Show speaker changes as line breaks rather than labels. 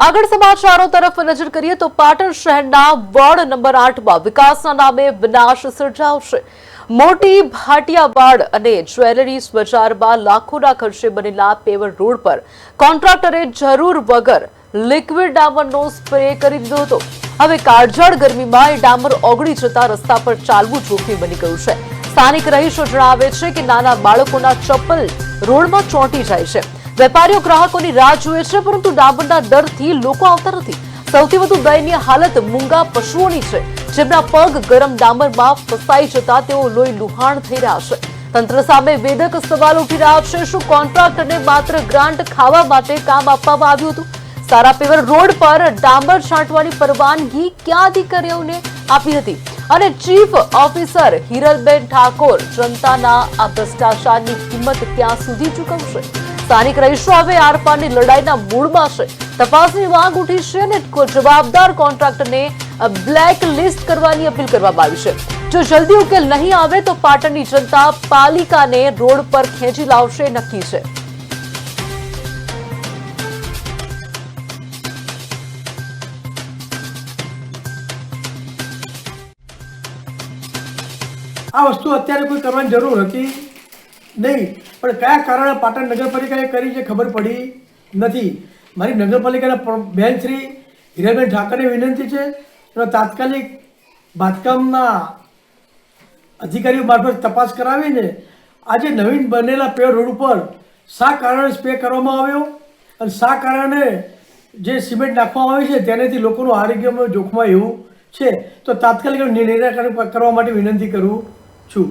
આગળ સમાચારો તરફ નજર કરીએ તો પાટણ શહેરના વોર્ડ નંબર 8માં વિકાસના નામે વિનાશ સર્જાવશે। મોટી ભાટિયાવાડ અને જ્વેલરીઝ બજારમાં લાખોના ખર્ચે બનેલા પેવર રોડ પર કોન્ટ્રાક્ટરે જરૂર વગર લિક્વિડ ડામરનો સ્પ્રે કરી દીધો હતો। હવે કાળઝાળ ગરમીમાં એ ડામર ઓગળી જતા રસ્તા પર ચાલવું જોખમી બની ગયું છે। સ્થાનિક રહીશો જણાવે છે કે નાના બાળકોના ચપ્પલ રોડમાં ચોંટી જાય છે। વેપારીઓ ગ્રાહકોની રાહ જુએ છે, પરંતુ ડામરના ડરથી લોકો આવતા નથી। સૌથી વધુ દયનીય હાલત મૂંગા પશુઓની છે, જેમના પગ ગરમ ડામરમાં ફસાઈ જતા તેઓ લોહી લુહાણ થઈ રહ્યા છે। તંત્ર સામે વેધક સવાલ ઉઠી રહ્યા છે। શું કોન્ટ્રાક્ટરને માત્ર ગ્રાન્ટ ખાવા માટે કામ આપવામાં આવ્યું હતું? સારા પેવર રોડ પર ડામર છાંટવાની પરવાનગી ક્યાં અધિકારીઓને આપી હતી? અને ચીફ ઓફિસર હિરલબેન ઠાકોર જનતાના આ ભ્રષ્ટાચારની કિંમત ક્યાં સુધી ચૂકવશે? સ્થાનિક રહીશો હવે આરપારની લડાઈના મૂડમાં છે। તપાસની માંગ ઉઠી છે અને જવાબદાર કોન્ટ્રાક્ટરને બ્લેક લિસ્ટ કરવાની અપીલ કરવામાં આવી છે। જો જલ્દી ઉકેલ નહીં આવે તો પાટણની જનતા પાલિકાને રોડ પર ખેંચી લાવશે નક્કી છે।
આ વસ્તુ અત્યારે કોઈ કરવાની જરૂર હતી નહીં, પણ કયા કારણે પાટણ નગરપાલિકાએ કરી છે ખબર પડી નથી। મારી નગરપાલિકાના બેન શ્રી હિરલબેન ઠાકરને વિનંતી છે કે તાત્કાલિક બાંધકામના અધિકારીઓ મારફત તપાસ કરાવીને આજે નવીન બનેલા પેવર રોડ ઉપર શા કારણે સ્પ્રે કરવામાં આવ્યો અને શા કારણે જે સિમેન્ટ નાખવામાં આવી છે તેનાથી લોકોનું આરોગ્યમાં જોખમાય એવું છે, તો તાત્કાલિક નિરાકરણ કરવા માટે વિનંતી કરું છું।